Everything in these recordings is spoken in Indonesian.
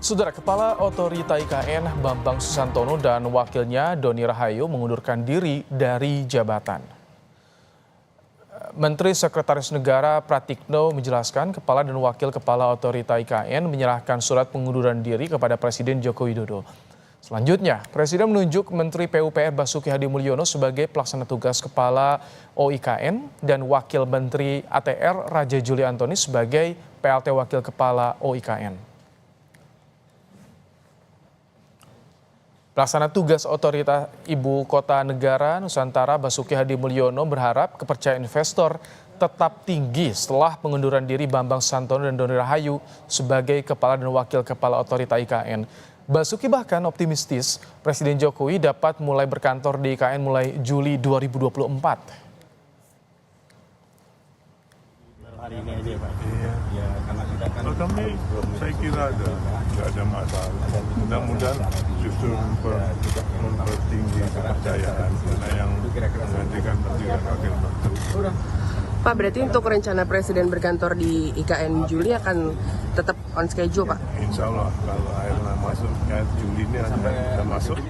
Saudara Kepala Otorita IKN Bambang Susantono dan wakilnya Doni Rahayu mengundurkan diri dari jabatan. Menteri Sekretaris Negara Pratikno menjelaskan Kepala dan Wakil Kepala Otorita IKN menyerahkan surat pengunduran diri kepada Presiden Joko Widodo. Selanjutnya, Presiden menunjuk Menteri PUPR Basuki Hadimulyono sebagai pelaksana tugas Kepala OIKN dan Wakil Menteri ATR Raja Juli Antoni sebagai PLT Wakil Kepala OIKN. Pelaksana tugas Otorita Ibu Kota Negara Nusantara Basuki Hadimulyono berharap kepercayaan investor tetap tinggi setelah pengunduran diri Bambang Susantono dan Doni Rahayu sebagai Kepala dan Wakil Kepala Otorita IKN. Basuki bahkan optimistis Presiden Jokowi dapat mulai berkantor di IKN mulai Juli 2024. Hari ini aja Pak. Iya. Ya karena kita kan Kalau kami saya kira nggak ada masalah. Mudah-mudahan justru mempertinggi kepercayaan karena yang menggantikan Menteri dan Wakil Menteri. Pak, berarti untuk rencana Presiden berkantor di IKN Juli akan tetap on schedule, Pak? Insya Allah kalau akhirnya masuk Juli ini ada masuk.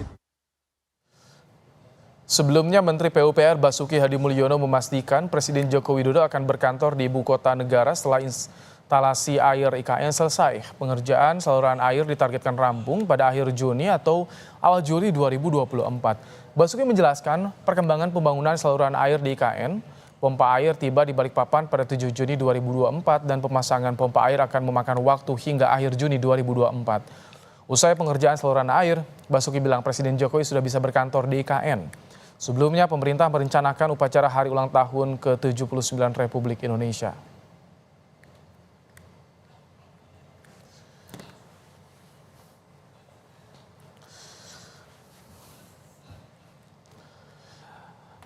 Sebelumnya Menteri PUPR Basuki Hadimulyono memastikan Presiden Joko Widodo akan berkantor di Ibu Kota Negara setelah instalasi air IKN selesai. Pengerjaan saluran air ditargetkan rampung pada akhir Juni atau awal Juli 2024. Basuki menjelaskan perkembangan pembangunan saluran air di IKN. Pompa air tiba di Balikpapan pada 7 Juni 2024 dan pemasangan pompa air akan memakan waktu hingga akhir Juni 2024. Usai pengerjaan saluran air, Basuki bilang Presiden Jokowi sudah bisa berkantor di IKN. Sebelumnya, pemerintah merencanakan upacara hari ulang tahun ke-79 Republik Indonesia.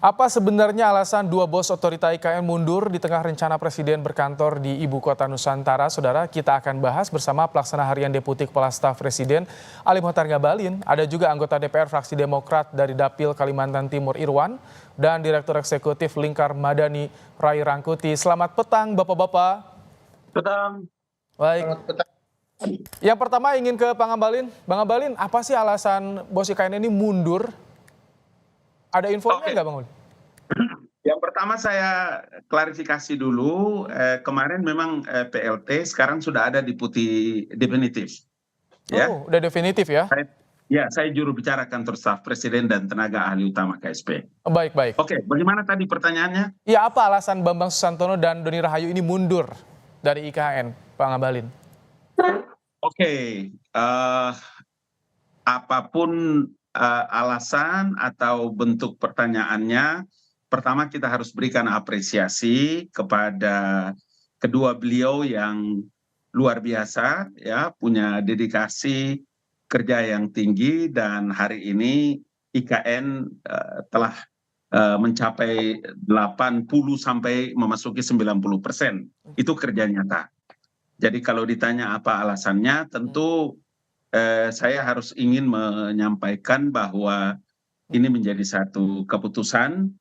Apa sebenarnya alasan dua bos Otorita IKN mundur di tengah rencana Presiden berkantor di Ibu Kota Nusantara? Saudara, kita akan bahas bersama Pelaksana Harian Deputi Kepala Staf Presiden Ali Mokhtar Ngabalin. Ada juga anggota DPR fraksi Demokrat dari Dapil Kalimantan Timur Irwan dan Direktur Eksekutif Lingkar Madani Rai Rangkuti. Selamat petang Bapak-Bapak. petang. Baik. Yang pertama ingin ke Bang Ngabalin. Bang Ngabalin, apa sih alasan bos IKN ini mundur? Ada infonya nggak Bang Ngabalin? Yang pertama saya klarifikasi dulu, kemarin memang PLT sekarang sudah ada di putih definitif. Ya. Oh, udah definitif ya? Saya juru bicara kantor staf presiden dan tenaga ahli utama KSP. Baik. Oke, bagaimana tadi pertanyaannya? Ya, apa alasan Bambang Susantono dan Doni Rahayu ini mundur dari IKN, Pak Ngabalin? Oke, apapun alasan atau bentuk pertanyaannya, pertama kita harus berikan apresiasi kepada kedua beliau yang luar biasa, ya, punya dedikasi kerja yang tinggi dan hari ini IKN telah mencapai 80 sampai memasuki 90%. Itu kerja nyata. Jadi kalau ditanya apa alasannya, tentu saya harus ingin menyampaikan bahwa ini menjadi satu keputusan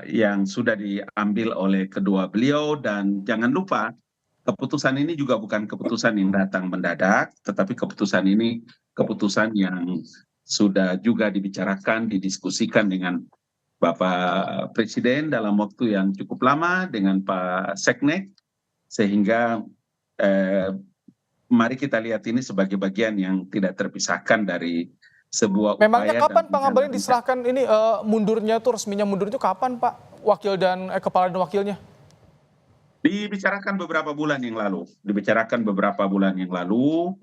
yang sudah diambil oleh kedua beliau dan jangan lupa keputusan ini juga bukan keputusan yang datang mendadak, tetapi keputusan ini keputusan yang sudah juga dibicarakan, didiskusikan dengan Bapak Presiden dalam waktu yang cukup lama dengan Pak Seknek, sehingga mari kita lihat ini sebagai bagian yang tidak terpisahkan dari sebuah upaya. Memangnya kapan Pak Ngabalin diserahkan ini mundurnya tuh, resminya mundur itu kapan Pak? Wakil dan kepala dan wakilnya? Dibicarakan beberapa bulan yang lalu,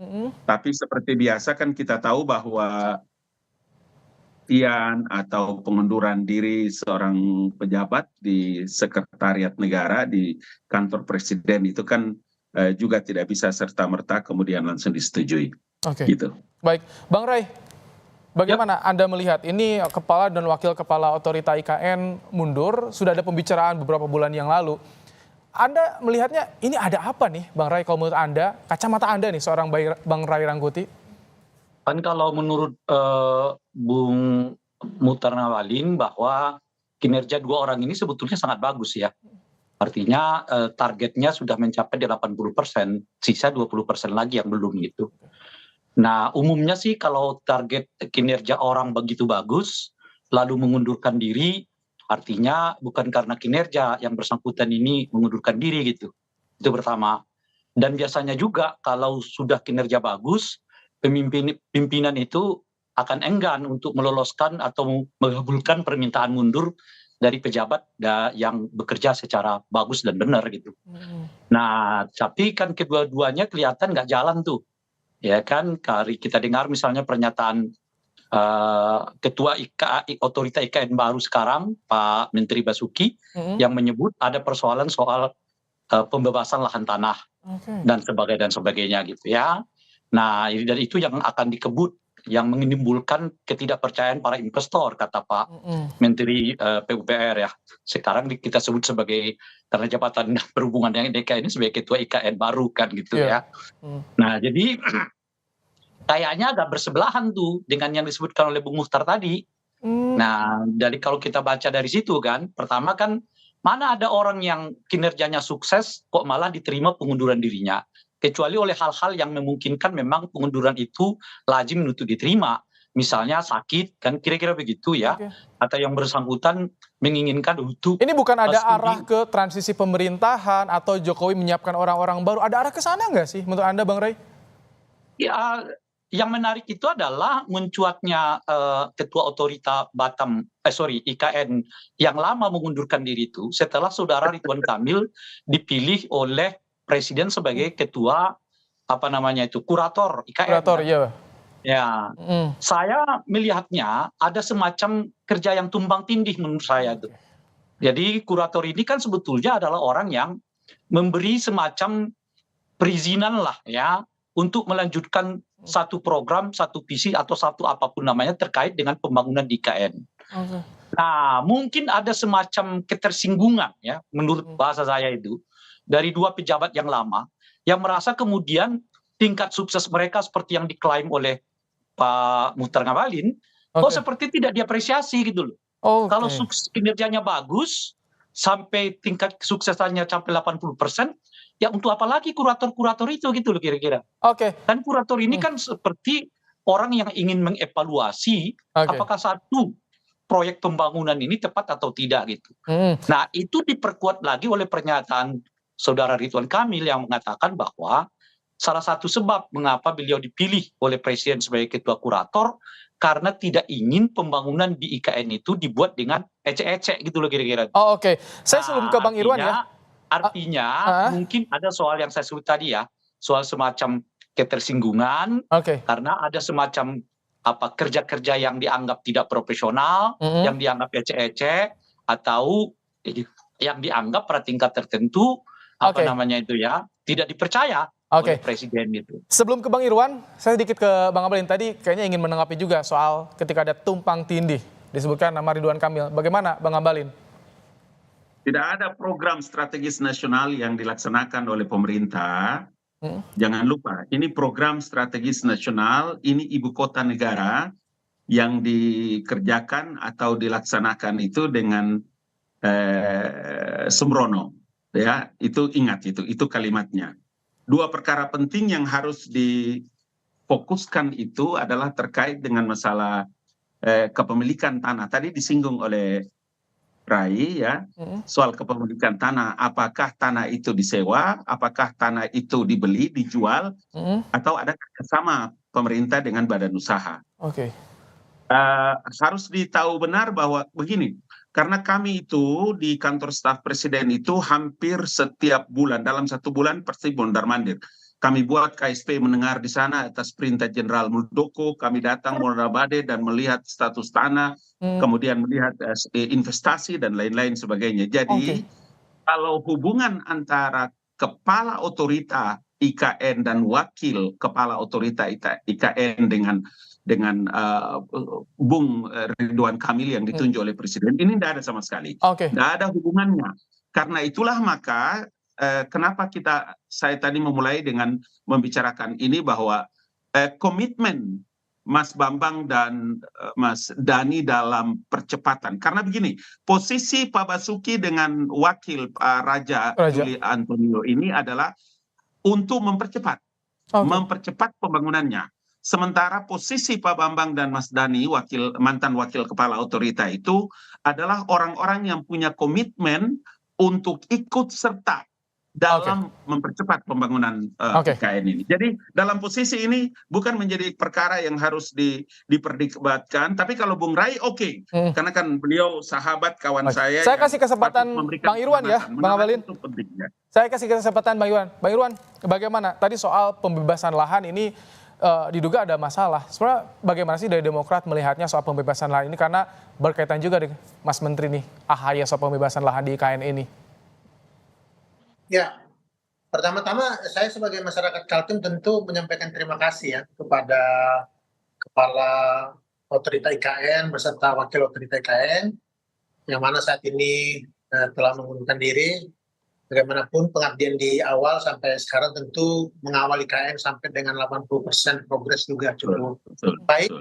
tapi seperti biasa kan kita tahu bahwa atau pengunduran diri seorang pejabat di sekretariat negara di kantor presiden itu kan juga tidak bisa serta-merta kemudian langsung disetujui. Oke. Gitu. Baik, Bang Rai, bagaimana Anda melihat ini kepala dan wakil kepala Otorita IKN mundur, sudah ada pembicaraan beberapa bulan yang lalu. Anda melihatnya ini ada apa nih Bang Rai, kalau menurut Anda, kacamata Anda nih seorang Bang Rai Rangkuti? Kan kalau menurut Bung Mokhtar Ngabalin bahwa kinerja dua orang ini sebetulnya sangat bagus ya. Artinya targetnya sudah mencapai 80%, sisa 20% lagi yang belum gitu. Nah, umumnya sih kalau target kinerja orang begitu bagus, lalu mengundurkan diri, artinya bukan karena kinerja yang bersangkutan ini mengundurkan diri gitu. Itu pertama. Dan biasanya juga kalau sudah kinerja bagus, pimpinan itu akan enggan untuk meloloskan atau mengabulkan permintaan mundur dari pejabat yang bekerja secara bagus dan benar gitu. Nah, tapi kan kedua-duanya kelihatan nggak jalan tuh. Ya kan, kita dengar misalnya pernyataan Ketua Otorita IKN baru sekarang, Pak Menteri Basuki, yang menyebut ada persoalan soal pembebasan lahan tanah dan sebagainya gitu ya. Nah, dan itu yang akan dikebut, yang menimbulkan ketidakpercayaan para investor, kata Pak Menteri PUPR ya. Sekarang kita sebut sebagai, karena jabatan perhubungan yang DKI ini sebagai Ketua IKN baru kan gitu ya. Nah, jadi kayaknya agak bersebelahan tuh dengan yang disebutkan oleh Bung Muhtar tadi. Nah, dari kalau kita baca dari situ kan, pertama kan mana ada orang yang kinerjanya sukses kok malah diterima pengunduran dirinya. Kecuali oleh hal-hal yang memungkinkan memang pengunduran itu lazim untuk diterima. Misalnya sakit, kan kira-kira begitu ya. Atau yang bersangkutan menginginkan untuk... Ini bukan ada arah ke transisi pemerintahan atau Jokowi menyiapkan orang-orang baru. Ada arah ke sana nggak sih menurut Anda, Bang Ray? Ya, yang menarik itu adalah mencuatnya Ketua Otorita IKN yang lama mengundurkan diri itu setelah Saudara Ridwan Kamil dipilih oleh Presiden sebagai Ketua Kurator IKN. Kurator, iya. Ya, saya melihatnya ada semacam kerja yang tumbang tindih menurut saya itu. Jadi kurator ini kan sebetulnya adalah orang yang memberi semacam perizinan lah ya untuk melanjutkan satu program, satu visi atau satu apapun namanya terkait dengan pembangunan di IKN. Nah, mungkin ada semacam ketersinggungan ya menurut bahasa saya itu dari dua pejabat yang lama yang merasa kemudian tingkat sukses mereka seperti yang diklaim oleh Pak Muhtar Ngabalin, kok seperti tidak diapresiasi gitu loh. Kalau kinerjanya bagus, sampai tingkat kesuksesannya sampai 80%, ya untuk apa lagi kurator-kurator itu gitu loh kira-kira. Kan kurator ini kan seperti orang yang ingin mengevaluasi apakah satu proyek pembangunan ini tepat atau tidak gitu. Nah, itu diperkuat lagi oleh pernyataan Saudara Ridwan Kamil yang mengatakan bahwa salah satu sebab mengapa beliau dipilih oleh Presiden sebagai Ketua Kurator karena tidak ingin pembangunan di IKN itu dibuat dengan ecek-ecek gitu loh kira-kira. Saya sebelum ke Bang Irwan ya. Artinya mungkin ada soal yang saya sebut tadi ya, soal semacam ketersinggungan karena ada semacam kerja-kerja yang dianggap tidak profesional, yang dianggap ecek-ecek, atau yang dianggap pada tingkat tertentu tidak dipercaya oleh Presiden gitu. Sebelum ke Bang Irwan, saya sedikit ke Bang Ngabalin. Tadi kayaknya ingin menanggapi juga soal ketika ada tumpang tindih disebutkan nama Ridwan Kamil. Bagaimana Bang Ngabalin? Tidak ada program strategis nasional yang dilaksanakan oleh pemerintah. Jangan lupa, ini program strategis nasional, ini ibu kota negara yang dikerjakan atau dilaksanakan itu dengan sembrono. Ya, itu ingat itu kalimatnya. Dua perkara penting yang harus difokuskan itu adalah terkait dengan masalah kepemilikan tanah. Tadi disinggung oleh Rai ya, soal kepemilikan tanah. Apakah tanah itu disewa, apakah tanah itu dibeli, dijual, atau ada kerjasama pemerintah dengan badan usaha. Harus ditahu benar bahwa begini, karena kami itu di kantor staf presiden itu hampir setiap bulan, dalam satu bulan pasti mondar-mandir. Kami buat KSP mendengar di sana atas perintah Jenderal Muldoko, kami datang mondar-mandir dan melihat status tanah, kemudian melihat investasi dan lain-lain sebagainya. Jadi kalau hubungan antara kepala otorita IKN dan wakil kepala otorita IKN dengan Bung Ridwan Kamil yang ditunjuk oleh Presiden, ini tidak ada sama sekali. Tidak ada hubungannya. Karena itulah maka kenapa saya tadi memulai dengan membicarakan ini bahwa komitmen Mas Bambang dan Mas Dhani dalam percepatan. Karena begini, posisi Pak Basuki dengan wakil Pak Raja Juli Antonio ini adalah untuk mempercepat pembangunannya. Sementara posisi Pak Bambang dan Mas Dhani, mantan wakil kepala otorita itu adalah orang-orang yang punya komitmen untuk ikut serta dalam mempercepat pembangunan IKN ini. Jadi dalam posisi ini bukan menjadi perkara yang harus diperdebatkan, tapi kalau Bung Rai karena kan beliau sahabat kawan saya. Saya kasih kesempatan Bang Irwan ya, Bang Abalin. Saya kasih kesempatan Bang Irwan. Bang Irwan, bagaimana tadi soal pembebasan lahan ini diduga ada masalah. Sebenarnya bagaimana sih dari Demokrat melihatnya soal pembebasan lahan ini, karena berkaitan juga dengan Mas Menteri nih, AHY soal pembebasan lahan di IKN ini. Ya, pertama-tama saya sebagai masyarakat Kaltim tentu menyampaikan terima kasih ya kepada Kepala Otorita IKN beserta Wakil Otorita IKN yang mana saat ini telah mengundurkan diri. Bagaimanapun pengabdian di awal sampai sekarang tentu mengawal IKN sampai dengan 80% progres juga cukup baik.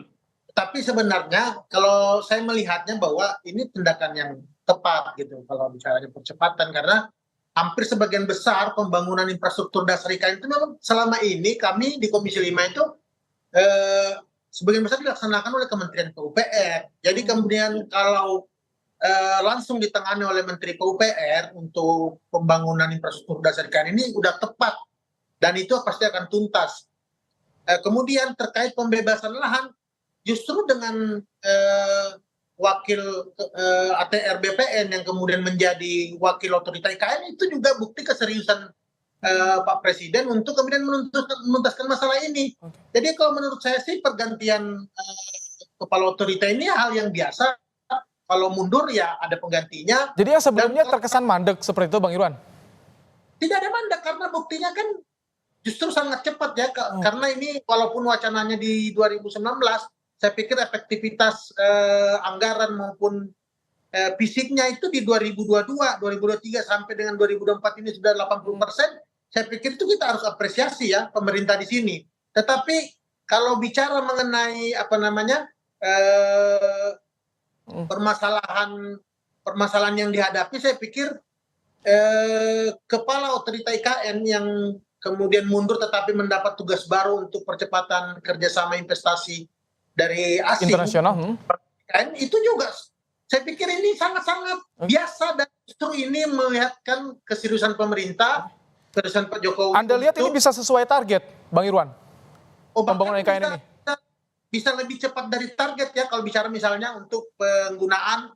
Tapi sebenarnya kalau saya melihatnya bahwa ini tindakan yang tepat gitu kalau bicaranya percepatan, karena hampir sebagian besar pembangunan infrastruktur dasar IKN itu memang selama ini kami di Komisi 5 itu sebagian besar dilaksanakan oleh Kementerian PUPR. Jadi kemudian kalau langsung ditangani oleh Menteri PUPR untuk pembangunan infrastruktur dasar IKN ini udah tepat dan itu pasti akan tuntas. Kemudian terkait pembebasan lahan, justru dengan wakil ATR BPN yang kemudian menjadi wakil otorita IKN itu juga bukti keseriusan Pak Presiden untuk kemudian menuntaskan masalah ini. Jadi kalau menurut saya sih pergantian kepala otorita ini hal yang biasa. Kalau mundur ya ada penggantinya. Jadi yang sebelumnya terkesan mandek seperti itu Bang Irwan? Tidak ada mandek karena buktinya kan justru sangat cepat ya. Karena ini walaupun wacananya di 2019, saya pikir efektivitas anggaran maupun fisiknya itu di 2022, 2023 sampai dengan 2024 ini sudah 80%. Saya pikir itu kita harus apresiasi ya pemerintah di sini. Tetapi kalau bicara mengenai permasalahan yang dihadapi, saya pikir kepala otorita IKN yang kemudian mundur tetapi mendapat tugas baru untuk percepatan kerjasama investasi dari asing internasional IKN itu juga saya pikir ini sangat-sangat biasa dan justru ini melihatkan keseriusan pemerintah, keseriusan Pak Jokowi. Anda lihat ini bisa sesuai target Bang Irwan? Pembangunan IKN ini bisa lebih cepat dari target ya kalau bicara misalnya untuk penggunaan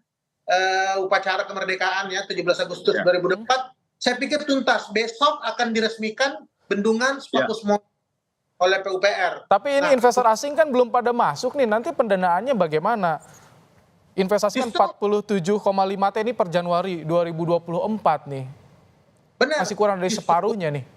upacara kemerdekaan ya 17 Agustus 2024, saya pikir tuntas. Besok akan diresmikan bendungan Spapus oleh PUPR. Tapi ini investor asing kan belum pada masuk nih, nanti pendanaannya bagaimana? Investasi kan 47,5 T ini per Januari 2024 nih. Benar. Masih kurang dari separuhnya nih.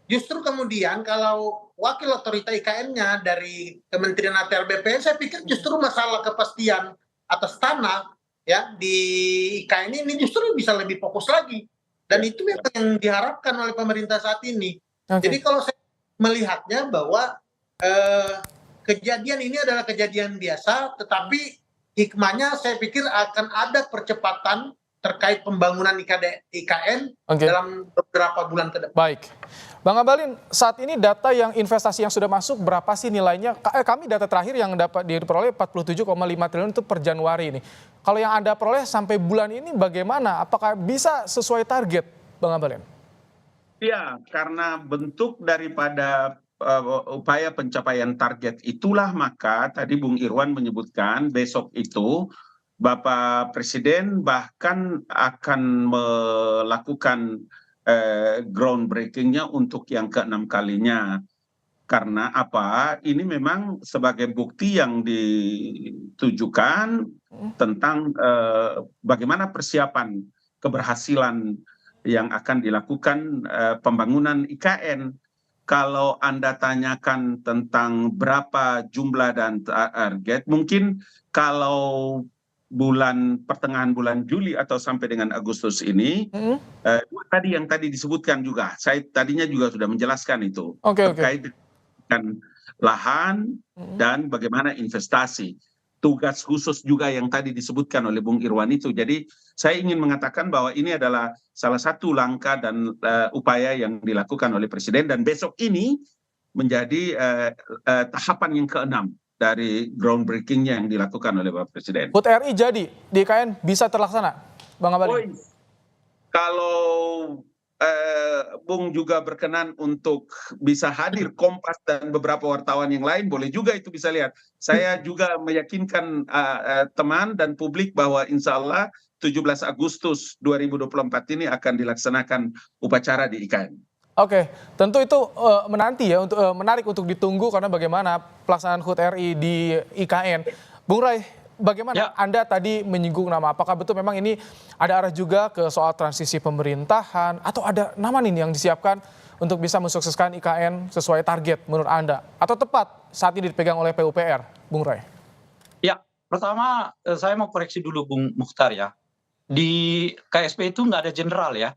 Justru kemudian kalau wakil otorita IKN-nya dari Kementerian ATR BPN, saya pikir justru masalah kepastian atas tanah ya di IKN ini justru bisa lebih fokus lagi. Dan itu memang yang diharapkan oleh pemerintah saat ini. Jadi kalau saya melihatnya bahwa kejadian ini adalah kejadian biasa, tetapi hikmahnya saya pikir akan ada percepatan terkait pembangunan IKN dalam beberapa bulan ke depan. Baik. Bang Abalin, saat ini data yang investasi yang sudah masuk berapa sih nilainya? Kami data terakhir yang dapat diperoleh 47,5 triliun itu per Januari ini. Kalau yang Anda peroleh sampai bulan ini bagaimana? Apakah bisa sesuai target, Bang Abalin? Ya, karena bentuk daripada upaya pencapaian target itulah maka tadi Bung Irwan menyebutkan besok itu Bapak Presiden bahkan akan melakukan groundbreaking-nya untuk yang ke-6 kalinya. Karena apa? Ini memang sebagai bukti yang ditujukan tentang bagaimana persiapan keberhasilan yang akan dilakukan pembangunan IKN. Kalau Anda tanyakan tentang berapa jumlah dan target, mungkin kalau pertengahan bulan Juli atau sampai dengan Agustus ini, tadi yang tadi disebutkan juga, saya tadinya juga sudah menjelaskan itu terkait dengan lahan dan bagaimana investasi. Tugas khusus juga yang tadi disebutkan oleh Bung Irwan itu. Jadi saya ingin mengatakan bahwa ini adalah salah satu langkah dan upaya yang dilakukan oleh Presiden dan besok ini menjadi tahapan yang keenam dari groundbreaking-nya yang dilakukan oleh Bapak Presiden. HUT RI jadi di IKN bisa terlaksana, Bang Abalin? Kalau Bung juga berkenan untuk bisa hadir, Kompas dan beberapa wartawan yang lain boleh juga itu bisa lihat. Saya juga meyakinkan teman dan publik bahwa insya Allah 17 Agustus 2024 ini akan dilaksanakan upacara di IKN. Oke, tentu itu menanti ya, menarik untuk ditunggu karena bagaimana pelaksanaan HUT RI di IKN. Bung Ray, bagaimana Anda tadi menyinggung nama, apakah betul memang ini ada arah juga ke soal transisi pemerintahan atau ada nama nih yang disiapkan untuk bisa mensukseskan IKN sesuai target menurut Anda? Atau tepat saat ini dipegang oleh PUPR, Bung Ray? Ya, pertama saya mau koreksi dulu Bung Mukhtar ya. Di KSP itu nggak ada jenderal ya.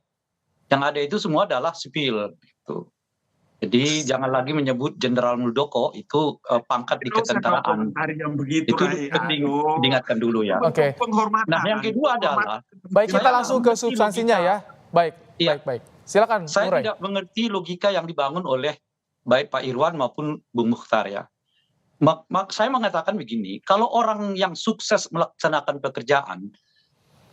Yang ada itu semua adalah sipil. Gitu. Jadi jangan lagi menyebut Jenderal Muldoko itu pangkat di ketentaraan. Itu penting diingatkan dulu ya. Oke. Nah yang kedua adalah, baik, kita langsung ke substansinya ya. Baik, baik. Silakan, saya Bung Ray. tidak mengerti logika yang dibangun oleh baik Pak Irwan maupun Bung Mukhtar ya. Saya mengatakan begini, kalau orang yang sukses melaksanakan pekerjaan,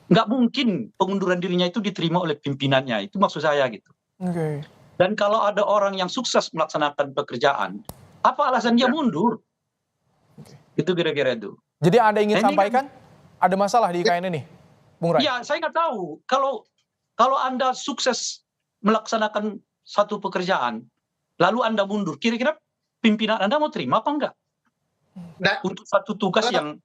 nggak mungkin pengunduran dirinya itu diterima oleh pimpinannya, itu maksud saya gitu. Oke. Dan kalau ada orang yang sukses melaksanakan pekerjaan, apa alasan dia mundur? Itu kira-kira itu. Jadi Anda ingin Ini sampaikan ada masalah di IKN ini, Bung Ray? Iya, saya nggak tahu. Kalau Anda sukses melaksanakan satu pekerjaan, lalu Anda mundur, kira-kira pimpinan Anda mau terima apa enggak? Untuk satu tugas yang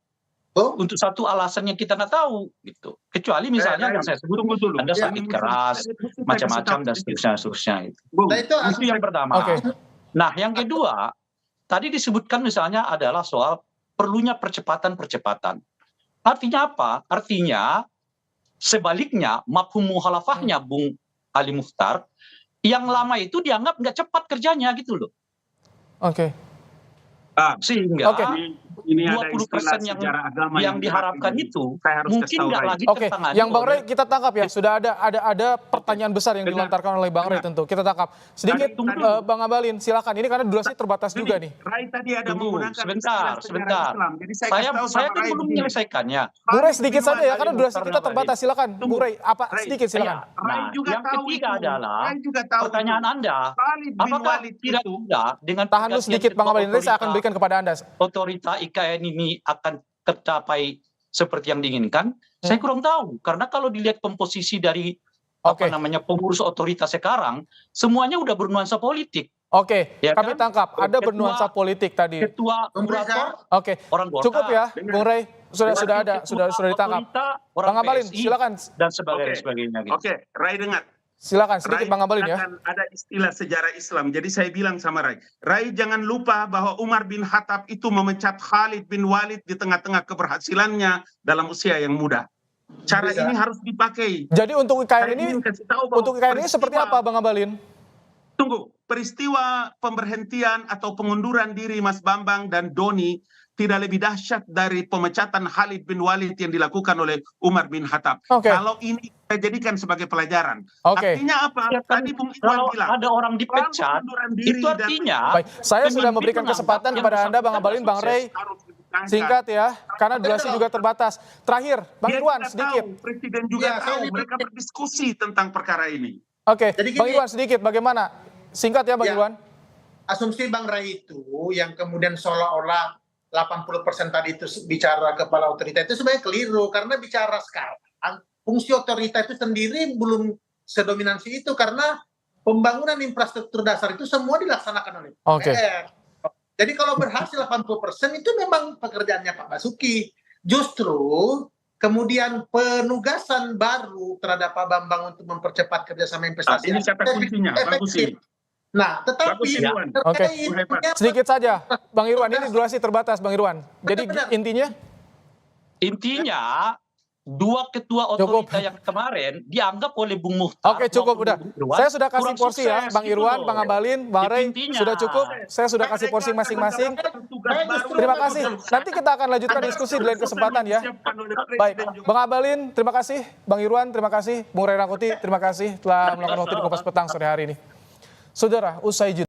untuk satu alasan yang kita nggak tahu gitu. Kecuali misalnya yang saya sebut Anda sakit keras, macam-macam dan seterusnya gitu. Itu yang pertama. Nah, yang kedua, tadi disebutkan misalnya adalah soal perlunya percepatan. Artinya apa? Artinya sebaliknya mafhum mukhalafahnya Bung Ali Mukhtar, yang lama itu dianggap nggak cepat kerjanya gitu loh. Oke. Sehingga ini 20% yang diharapkan itu mungkin nggak lagi tertangani. Yang Bang Ray kita tangkap ya, sudah ada pertanyaan besar yang dilontarkan oleh Bang Ray tentu. Kita tangkap. Sedikit Bang Abalin, silakan. Ini karena durasi terbatas juga nih. Ray tadi ada menggunakan sebentar. Jadi saya kan belum menyelesaikannya. Bung Ray sedikit saja ya, karena durasi kita terbatas. Silakan, Bung Ray. Sedikit silakan. Nah, yang ketiga adalah pertanyaan Anda, apakah tidak juga dengan tahan dulu sedikit Bang Abalin, nanti saya akan berikan kepada Anda. Otorita IKN ini akan tercapai seperti yang diinginkan? Saya kurang tahu, karena kalau dilihat komposisi dari pengurus otoritas sekarang, semuanya udah bernuansa politik. Oke, ya kami tangkap. Ada bernuansa politik tadi. Ketua kurator, orang Golkar. Cukup ya, Bung Ray. Sudah ditangkap. Bang Abalin, silakan. Dan sebagainya. Gitu. Oke, Ray dengar. Silakan sedikit Bang Abalin ya. Ada istilah sejarah Islam. Jadi saya bilang sama Ray jangan lupa bahwa Umar bin Khattab itu memecat Khalid bin Walid di tengah-tengah keberhasilannya dalam usia yang muda. Cara ini harus dipakai. Jadi untuk IKN ini seperti apa Bang Abalin? Tunggu, peristiwa pemberhentian atau pengunduran diri Mas Bambang dan Doni tidak lebih dahsyat dari pemecatan Khalid bin Walid yang dilakukan oleh Umar bin Khattab. Kalau ini saya jadikan sebagai pelajaran. Artinya apa? Tadi Bung Irwan bilang. Ada orang dipecat, itu artinya. Baik, saya sudah memberikan kesempatan kepada Anda, Bang Abalin, Bang Ray. Singkat ya, karena durasi juga terbatas. Terakhir, Bang Irwan sedikit. Presiden juga tahu, mereka berdiskusi tentang perkara ini. Oke, Bang Irwan sedikit, bagaimana? Singkat ya, Bang Irwan. Asumsi Bang Ray itu yang kemudian seolah-olah 80% tadi itu bicara kepala otorita itu sebenarnya keliru, karena bicara sekarang fungsi otorita itu sendiri belum sedominansi itu, karena pembangunan infrastruktur dasar itu semua dilaksanakan oleh PUPR. Jadi kalau berhasil 80% itu memang pekerjaannya Pak Basuki. Justru kemudian penugasan baru terhadap Pak Bambang untuk mempercepat kerjasama investasi ini kata kuncinya, efektif. Nah, tetapi sedikit saja, Bang Irwan, ini durasi terbatas, Bang Irwan. Jadi intinya dua ketua otorita yang kemarin dianggap oleh Bung Mukhtar. Oke, cukup udah. Saya sudah kasih porsi ya, Bang Irwan, Bang Abalin, Bang Ray, sudah cukup. Saya sudah kasih porsi masing-masing. Terima kasih. Nanti kita akan lanjutkan diskusi di lain kesempatan ya. Baik, Bang Abalin, terima kasih. Bang Irwan, terima kasih. Bung Ray Rangkuti, terima kasih telah melakukan waktu di Kompas Petang sore hari ini. Saudara, usai jeda.